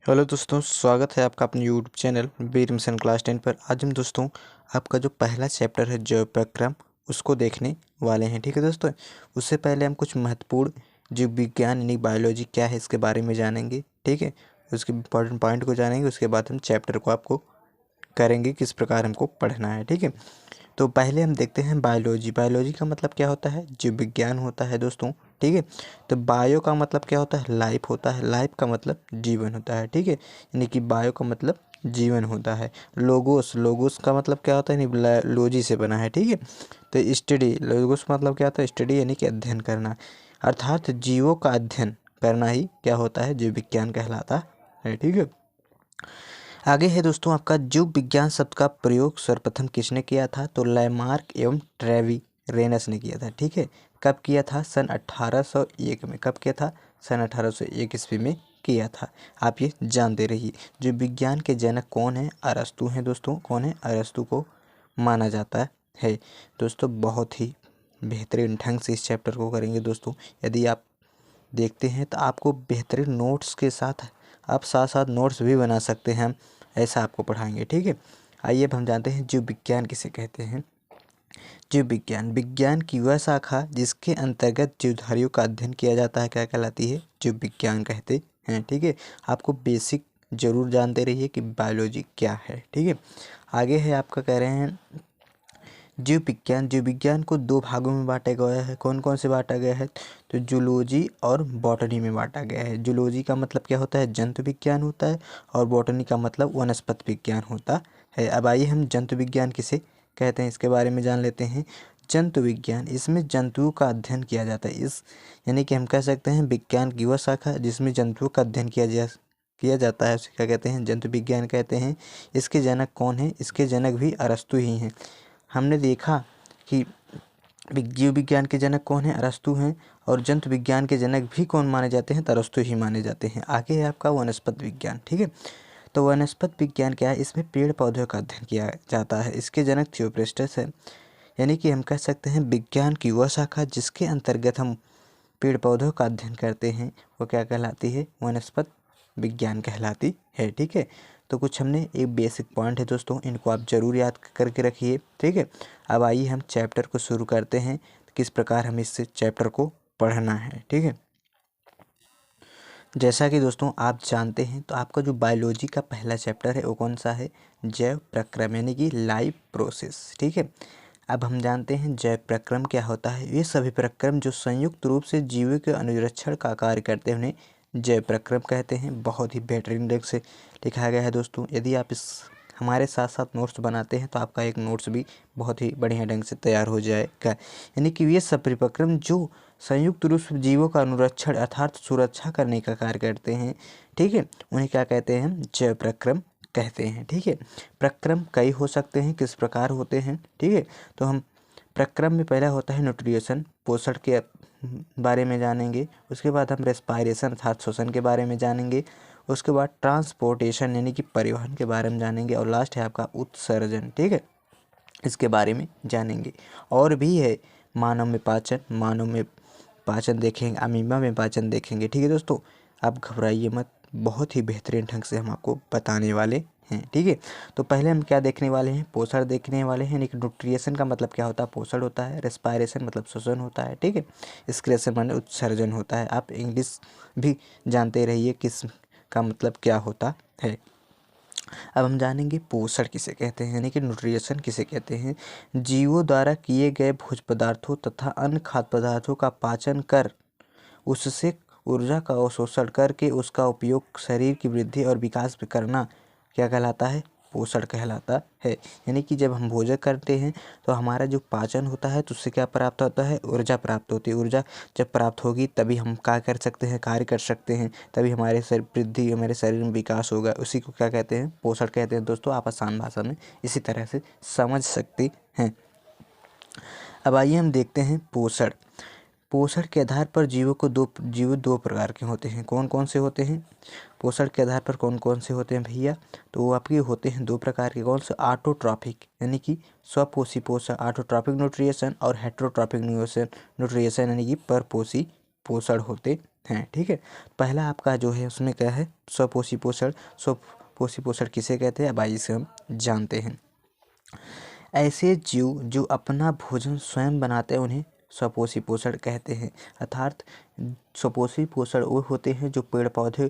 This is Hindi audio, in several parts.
हेलो दोस्तों, स्वागत है आपका अपने यूट्यूब चैनल वीर मिशन क्लास 10 पर। आज हम दोस्तों आपका जो पहला चैप्टर है जैव प्रक्रम उसको देखने वाले हैं। ठीक है दोस्तों, उससे पहले हम कुछ महत्वपूर्ण जीव विज्ञान यानी बायोलॉजी क्या है इसके बारे में जानेंगे। ठीक है, उसके इम्पोर्टेंट पॉइंट को जानेंगे, उसके बाद हम चैप्टर को आपको करेंगे किस प्रकार हमको पढ़ना है। ठीक है, तो पहले हम देखते हैं बायोलॉजी। बायोलॉजी का मतलब क्या होता है? जीव विज्ञान होता है दोस्तों। ठीक है, तो बायो का मतलब क्या होता है? लाइफ होता है। लाइफ का मतलब जीवन होता है। ठीक है, यानी कि बायो का मतलब जीवन होता है। लोगोस, लोगोस का मतलब क्या होता है? यानी लॉजी से बना है। ठीक है, तो स्टडी, लोगोस मतलब क्या होता है? स्टडी यानी कि अध्ययन करना, अर्थात जीवों का अध्ययन करना ही क्या होता है? जीव विज्ञान कहलाता है। ठीक है, आगे है दोस्तों आपका जीव विज्ञान शब्द का प्रयोग सर्वप्रथम किसने किया था? तो लैमार्क एवं ट्रेविरेनस ने किया था। ठीक है, कब किया था? सन 1801 में। कब किया था? सन 1801 ईस्वी में किया था। आप ये जानते रहिए। जीव विज्ञान के जनक कौन है? अरस्तु हैं दोस्तों। कौन है? अरस्तु को माना जाता है। दोस्तों बहुत ही बेहतरीन ढंग से इस चैप्टर को करेंगे दोस्तों। यदि आप देखते हैं तो आपको बेहतरीन नोट्स के साथ आप साथ साथ नोट्स भी बना सकते हैं, हम ऐसा आपको पढ़ाएंगे। ठीक है, आइए अब हम जानते हैं जीव विज्ञान किसे कहते हैं। जीव विज्ञान, विज्ञान की वह शाखा जिसके अंतर्गत जीवधारियों का अध्ययन किया जाता है क्या कहलाती है? जीव विज्ञान कहते हैं। ठीक है, आपको बेसिक जरूर जानते रहिए कि बायोलॉजी क्या है। ठीक है, आगे है आपका कह रहे हैं जीव विज्ञान। जीव विज्ञान को दो भागों में बांटा गया है। कौन कौन से बांटा गया है? तो जूलॉजी और बॉटनी में बांटा गया है। जूलॉजी का मतलब क्या होता है? जंतु विज्ञान होता है, और बॉटनी का मतलब वनस्पति विज्ञान होता है। अब आइए हम जंतु विज्ञान किसे कहते हैं इसके बारे में जान लेते हैं। जंतु विज्ञान, इसमें जंतुओं का अध्ययन किया जाता है। इस यानी कि हम कह सकते हैं विज्ञान की वह शाखा जिसमें जंतुओं का अध्ययन किया जाता है, उसे क्या कहते हैं? जंतु विज्ञान कहते हैं। इसके जनक कौन है? इसके जनक भी अरस्तु ही हैं। हमने देखा कि जीव विज्ञान के जनक कौन है? अरस्तु हैं। और जंतु विज्ञान के जनक भी कौन माने जाते हैं? तो अरस्तु ही माने जाते हैं। आगे है आपका वनस्पति विज्ञान। ठीक है, तो वनस्पति विज्ञान क्या है? इसमें पेड़ पौधों का अध्ययन किया जाता है। इसके जनक थियोप्रेस्टस है। यानी कि हम कह सकते हैं विज्ञान की वह शाखा जिसके अंतर्गत हम पेड़ पौधों का अध्ययन करते हैं वो क्या कहलाती है? वनस्पति विज्ञान कहलाती है। ठीक है, तो कुछ हमने एक बेसिक पॉइंट है दोस्तों, इनको आप ज़रूर याद करके रखिए। ठीक है, अब आइए हम चैप्टर को शुरू करते हैं, किस प्रकार हम इस चैप्टर को पढ़ना है। ठीक है, जैसा कि दोस्तों आप जानते हैं तो आपका जो बायोलॉजी का पहला चैप्टर है वो कौन सा है? जैव प्रक्रम यानी कि लाइफ प्रोसेस। ठीक है, अब हम जानते हैं जैव प्रक्रम क्या होता है। ये सभी प्रक्रम जो संयुक्त रूप से जीवों के अनुरक्षण का कार्य करते हैं उन्हें जैव प्रक्रम कहते हैं। बहुत ही बेहतरीन ढंग से लिखा गया है दोस्तों। यदि आप इस हमारे साथ साथ नोट्स बनाते हैं तो आपका एक नोट्स भी बहुत ही बढ़िया ढंग से तैयार हो जाएगा। यानी कि ये सब प्रक्रम जो संयुक्त रूप से जीवों का अनुरक्षण अर्थात सुरक्षा करने का कार्य करते हैं, ठीक है, उन्हें क्या कहते हैं? जैव प्रक्रम कहते हैं। ठीक है, प्रक्रम कई हो सकते हैं, किस प्रकार होते हैं? ठीक है, तो हम प्रक्रम में पहला होता है न्यूट्रिशन, पोषण के बारे में जानेंगे। उसके बाद हम रेस्पायरेशन अर्थात श्वसन के बारे में जानेंगे। उसके बाद ट्रांसपोर्टेशन यानी कि परिवहन के बारे में जानेंगे। और लास्ट है आपका उत्सर्जन। ठीक है, इसके बारे में जानेंगे। और भी है मानव में पाचन, मानव में पाचन देखेंगे, अमीबा में पाचन देखेंगे। ठीक है दोस्तों, आप घबराइए मत, बहुत ही बेहतरीन ढंग से हम आपको बताने वाले हैं। ठीक है, तो पहले हम क्या देखने वाले हैं? पोषण देखने वाले हैं। यानी कि न्यूट्रिएशन का मतलब क्या होता है? पोषण होता है। रेस्पायरेशन मतलब श्वसन होता है। ठीक है, एक्सक्रेशन माने उत्सर्जन होता है। आप इंग्लिश भी जानते रहिए किस का मतलब क्या होता है। अब हम जानेंगे पोषण किसे कहते हैं, यानी कि न्यूट्रिशन किसे कहते हैं। जीवों द्वारा किए गए भोज्य पदार्थों तथा अन्य खाद्य पदार्थों का पाचन कर उससे ऊर्जा का अवशोषण करके उसका उपयोग शरीर की वृद्धि और विकास में करना क्या कहलाता है? पोषण कहलाता है। यानी कि जब हम भोजन करते हैं तो हमारा जो पाचन होता है तो उससे क्या प्राप्त होता है? ऊर्जा प्राप्त होती है। ऊर्जा जब प्राप्त होगी तभी हम क्या कर सकते हैं? कार्य कर सकते हैं। तभी हमारे शरीर वृद्धि, हमारे शरीर में विकास होगा। उसी को क्या कहते हैं? पोषण कहते हैं दोस्तों। आप आसान भाषा में इसी तरह से समझ सकते हैं। अब आइए हम देखते हैं पोषण। पोषण के आधार पर जीव दो प्रकार के होते हैं। कौन कौन से होते हैं? पोषण के आधार पर कौन कौन से होते हैं भैया? तो वो आपके होते हैं दो प्रकार के। कौन से? ऑटोट्रॉफिक यानी कि स्वपोषी पोषण ऑटोट्रॉफिक न्यूट्रिएशन, और हेट्रोट्रॉफिक न्यूट्रिएशन यानी कि परपोषी पोषण होते हैं। ठीक है, पहला आपका जो है उसमें क्या है, स्वपोषी पोषण। स्वपोषी पोषण किसे कहते हैं, अब आइए इसे हम जानते हैं। ऐसे जीव जो अपना भोजन स्वयं बनाते हैं उन्हें स्वपोषी पोषण कहते हैं। अर्थात स्वपोषी पोषण वो होते हैं जो पेड़ पौधे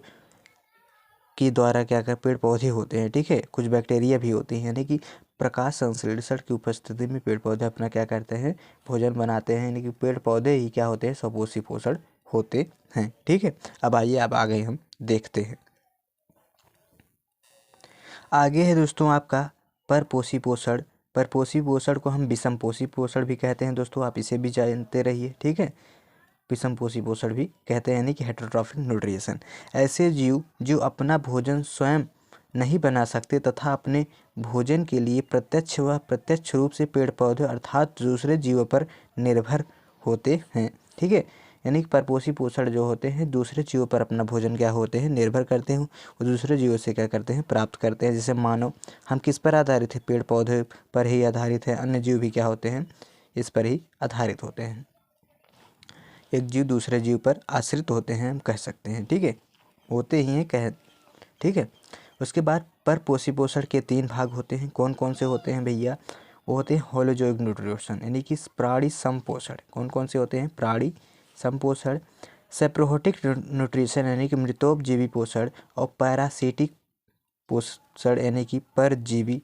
के द्वारा क्या कर, पेड़ पौधे होते हैं, ठीक है, कुछ बैक्टीरिया भी होती हैं, यानी कि प्रकाश संश्लेषण की उपस्थिति में पेड़ पौधे अपना क्या करते हैं, भोजन बनाते हैं, यानी कि पेड़ पौधे ही क्या होते हैं, स्वपोषी पोषण होते हैं। ठीक है, अब आइए अब आगे हम देखते हैं। आगे है दोस्तों आपका परपोषी पोषण। परपोषी पोषण को हम विषमपोषी पोषण भी कहते हैं दोस्तों, आप इसे भी जानते रहिए। ठीक है, विषमपोषी पोषण भी कहते हैं, यानी कि हेटेरोट्रॉफिक न्यूट्रिशन। ऐसे जीव जो अपना भोजन स्वयं नहीं बना सकते तथा अपने भोजन के लिए प्रत्यक्ष व प्रत्यक्ष रूप से पेड़ पौधे अर्थात दूसरे जीवों पर निर्भर होते हैं। ठीक है, यानी कि परपोषी पोषण जो होते हैं दूसरे जीवों पर अपना भोजन क्या होते हैं, निर्भर करते हैं, और दूसरे जीवों से क्या करते हैं, प्राप्त करते हैं। जैसे मानव, हम किस पर आधारित है, पेड़ पौधे पर ही आधारित है, अन्य जीव भी क्या होते हैं, इस पर ही आधारित होते हैं। एक जीव दूसरे जीव पर आश्रित होते हैं, हम कह सकते हैं। ठीक है, होते ही हैं कह, ठीक है। उसके बाद परपोषी पोषण के 3 भाग होते हैं। कौन कौन से होते हैं भैया, वो होते हैं होलोजोइक न्यूट्रिशन, यानी कि प्राणी समपोषण। कौन कौन से होते हैं, प्राणी समपोषण, सेप्रोहोटिक न्यूट्रिशन यानी कि मृतोपजीवी पोषण, और पैरासिटिक पोषण यानी कि परजीवी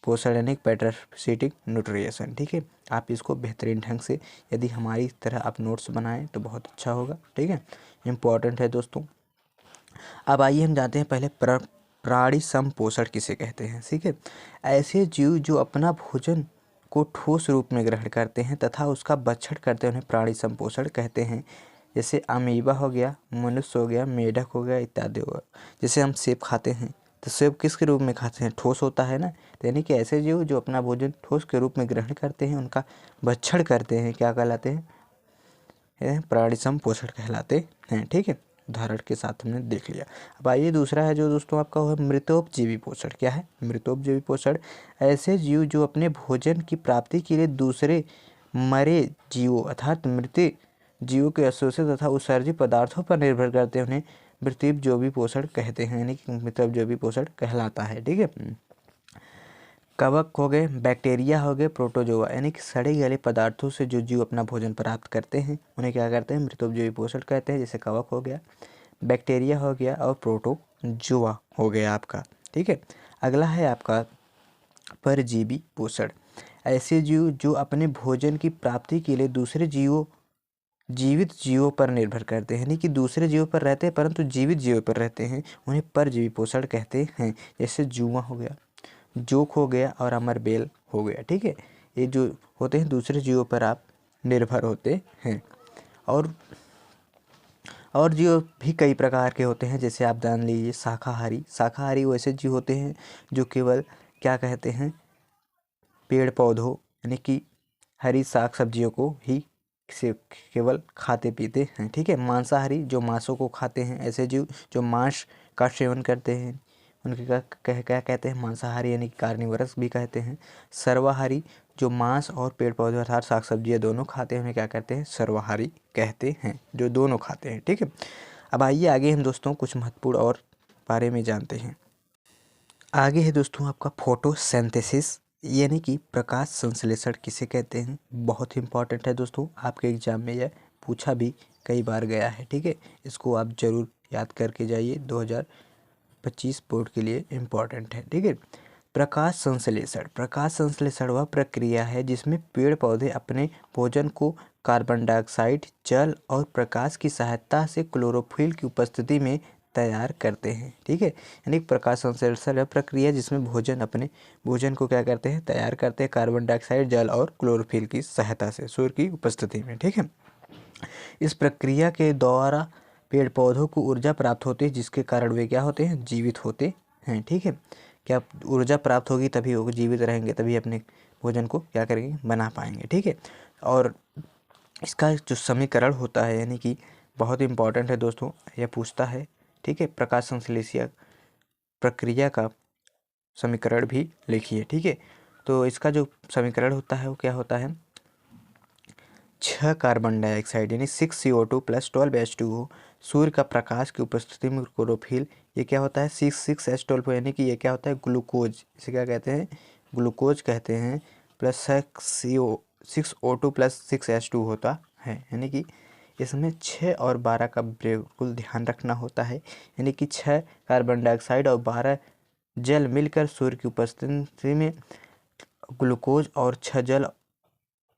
पोषण यानी पैरासिटिक न्यूट्रिशन। ठीक है, आप इसको बेहतरीन ढंग से यदि हमारी तरह आप नोट्स बनाएं तो बहुत अच्छा होगा। ठीक है, इम्पॉर्टेंट है दोस्तों। अब आइए हम जानते हैं पहले प्राणी समपोषण किसे कहते हैं। ठीक है, ऐसे जीव जो अपना भोजन को ठोस रूप में ग्रहण करते हैं तथा उसका भक्षण करते हैं उन्हें प्राणी समपोषण कहते हैं। जैसे अमीबा हो गया, मनुष्य हो गया, मेढक हो गया इत्यादि हो गया। जैसे हम सेब खाते हैं तो सेब किसके रूप में खाते हैं, ठोस होता है ना, तो यानी कि ऐसे जीव जो अपना भोजन ठोस के रूप में ग्रहण करते हैं उनका भक्षण करते हैं, क्या कहलाते हैं, प्राणी समपोषण कहलाते हैं। ठीक है, उदाहरण के साथ हमने देख लिया। अब आइए दूसरा है जो दोस्तों आपका वो है मृतोपजीवी पोषण। क्या है मृतोपजीवी पोषण, ऐसे जीव जो अपने भोजन की प्राप्ति के लिए दूसरे मरे जीवों अर्थात मृत जीवों के अवशोषित तथा उत्सर्जित पदार्थों पर निर्भर करते हैं उन्हें मृतोपजीवी पोषण कहते हैं, यानी कि मृतोपजीवी पोषण कहलाता है। ठीक है, कवक हो गए, बैक्टीरिया हो गए, प्रोटोजोआ यानी कि सड़े गले पदार्थों से जो जीव अपना भोजन प्राप्त करते हैं उन्हें क्या करते हैं, मृतोपजीवी पोषण कहते हैं। जैसे कवक हो गया, बैक्टीरिया हो गया, और प्रोटोजोआ हो गया आपका। ठीक है, अगला है आपका परजीवी पोषण। ऐसे जीव जो अपने भोजन की प्राप्ति के लिए दूसरे जीवित जीवों पर निर्भर करते हैं, यानी कि दूसरे जीवों पर रहते हैं परंतु जीवित जीवों पर रहते हैं, उन्हें परजीवी पोषण कहते हैं। जैसे जुआ हो गया, जोक हो गया, और अमरबेल हो गया। ठीक है, ये जो होते हैं दूसरे जीवों पर आप निर्भर होते हैं। और जीव भी कई प्रकार के होते हैं, जैसे आप जान लीजिए शाकाहारी। शाकाहारी वैसे जीव होते हैं जो केवल क्या कहते हैं, पेड़ पौधों यानी कि हरी साग सब्जियों को ही से केवल खाते पीते हैं। ठीक है, मांसाहारी जो मांसों को खाते हैं, ऐसे जीव जो मांस का सेवन करते हैं उनके क्या कहते हैं, मांसाहारी यानी कि कार्निवरस भी कहते हैं। सर्वाहारी जो मांस और पेड़ पौधे अर्थात साग सब्जियाँ दोनों खाते हैं उन्हें क्या कहते हैं, सर्वाहारी कहते हैं, जो दोनों खाते हैं। ठीक है, अब आइए आगे हम दोस्तों कुछ महत्वपूर्ण और बारे में जानते हैं। आगे है दोस्तों आपका फोटोसिंथेसिस यानी कि प्रकाश संश्लेषण किसे कहते हैं। बहुत ही इंपॉर्टेंट है दोस्तों, आपके एग्जाम में यह पूछा भी कई बार गया है। ठीक है, इसको आप जरूर याद करके जाइए, 2025 बोर्ड के लिए इम्पॉर्टेंट है। ठीक है, प्रकाश संश्लेषण वह प्रक्रिया है जिसमें पेड़ पौधे अपने भोजन को कार्बन डाइऑक्साइड, जल और प्रकाश की सहायता से क्लोरोफिल की उपस्थिति में तैयार करते हैं। ठीक है, यानी प्रकाश संश्लेषण वह प्रक्रिया जिसमें अपने भोजन को क्या करते हैं, तैयार करते हैं कार्बन डाइऑक्साइड, जल और क्लोरोफिल की सहायता से, सूर्य की उपस्थिति में। ठीक है, इस प्रक्रिया के द्वारा पेड़ पौधों को ऊर्जा प्राप्त होती है जिसके कारण वे क्या होते हैं, जीवित होते हैं। ठीक है, क्या ऊर्जा प्राप्त होगी तभी वो जीवित रहेंगे, तभी अपने भोजन को क्या करेंगे, बना पाएंगे। ठीक है, और इसका जो समीकरण होता है यानी कि बहुत इंपॉर्टेंट है दोस्तों, यह पूछता है। ठीक है, प्रकाश संश्लेषण प्रक्रिया का समीकरण भी लिखिए। ठीक है, तो इसका जो समीकरण होता है वो क्या होता है, 6 कार्बन डाइऑक्साइड यानी 6 CO2 प्लस 12 H2O सूर्य का प्रकाश की उपस्थिति में क्लोरोफिल, ये क्या होता है 6H12 यानी कि ये क्या होता है ग्लूकोज, इसे क्या कहते हैं ग्लूकोज कहते हैं, प्लस 6O2 प्लस 6H2 होता है। यानी कि इसमें 6 और 12 का बिल्कुल ध्यान रखना होता है। यानी कि 6 कार्बन डाइऑक्साइड और 12 जल मिलकर सूर्य की उपस्थिति में ग्लूकोज और 6 जल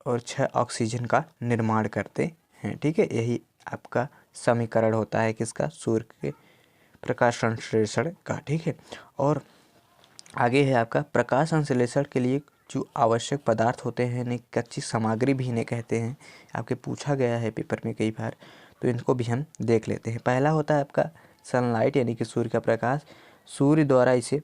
और 6 ऑक्सीजन का निर्माण करते हैं। ठीक है, यही आपका समीकरण होता है किसका, सूर्य के प्रकाश संश्लेषण का। ठीक है, और आगे है आपका प्रकाश संश्लेषण के लिए जो आवश्यक पदार्थ होते हैं यानी कच्ची सामग्री भी इन्हें कहते हैं, आपके पूछा गया है पेपर में कई बार, तो इनको भी हम देख लेते हैं। पहला होता है आपका सनलाइट यानी कि सूर्य का प्रकाश। सूर्य द्वारा इसे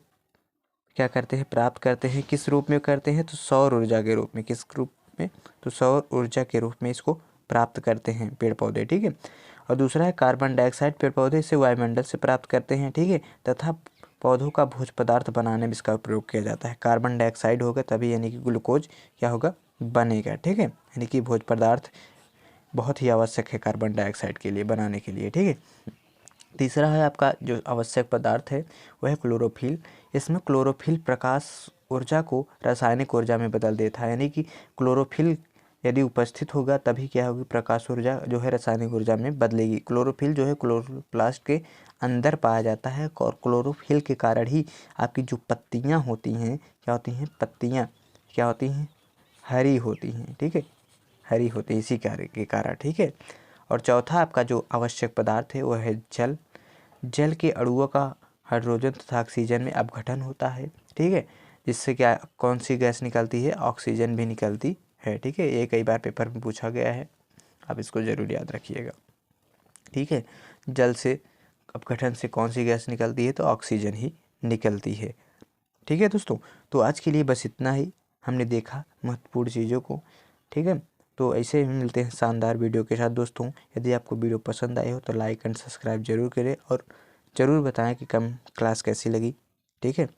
क्या करते हैं प्राप्त करते हैं, किस रूप में करते हैं तो सौर ऊर्जा के रूप में, किस रूप में तो सौर ऊर्जा के रूप में इसको प्राप्त करते हैं पेड़ पौधे। ठीक है, और दूसरा है कार्बन डाइऑक्साइड पेड़ पौधे इसे वायुमंडल से प्राप्त करते हैं। ठीक है, तथा पौधों का भोज्य पदार्थ बनाने में इसका उपयोग किया जाता है। कार्बन डाइऑक्साइड होगा तभी यानी कि ग्लूकोज क्या होगा बनेगा। ठीक है, यानी कि भोज्य पदार्थ बहुत ही आवश्यक है कार्बन डाइऑक्साइड के लिए बनाने के लिए। ठीक है, तीसरा है आपका जो आवश्यक पदार्थ है वह है क्लोरोफिल। इसमें क्लोरोफिल प्रकाश ऊर्जा को रासायनिक ऊर्जा में बदल देता है। यानी कि क्लोरोफिल यदि उपस्थित होगा तभी क्या होगी प्रकाश ऊर्जा जो है रासायनिक ऊर्जा में बदलेगी। क्लोरोफिल जो है क्लोरोप्लास्ट के अंदर पाया जाता है और क्लोरोफिल के कारण ही आपकी जो पत्तियां होती हैं क्या होती हैं, पत्तियां क्या होती हैं हरी होती हैं। ठीक है, हरी होती है इसी कार्य के कारण। ठीक है, और चौथा आपका जो आवश्यक पदार्थ है वह है जल। जल के अणुओं का हाइड्रोजन तथा ऑक्सीजन में अपघटन होता है। ठीक है, जिससे क्या कौन सी गैस निकलती है, ऑक्सीजन भी निकलती है। ठीक है, ये कई बार पेपर में पूछा गया है, आप इसको ज़रूर याद रखिएगा। ठीक है, जल से अपघटन से कौन सी गैस निकलती है तो ऑक्सीजन ही निकलती है। ठीक है दोस्तों, तो आज के लिए बस इतना ही, हमने देखा महत्वपूर्ण चीज़ों को। ठीक है, तो ऐसे ही मिलते हैं शानदार वीडियो के साथ दोस्तों। यदि आपको वीडियो पसंद आई हो तो लाइक एंड सब्सक्राइब जरूर करें और ज़रूर बताएं कि कम क्लास कैसी लगी। ठीक है।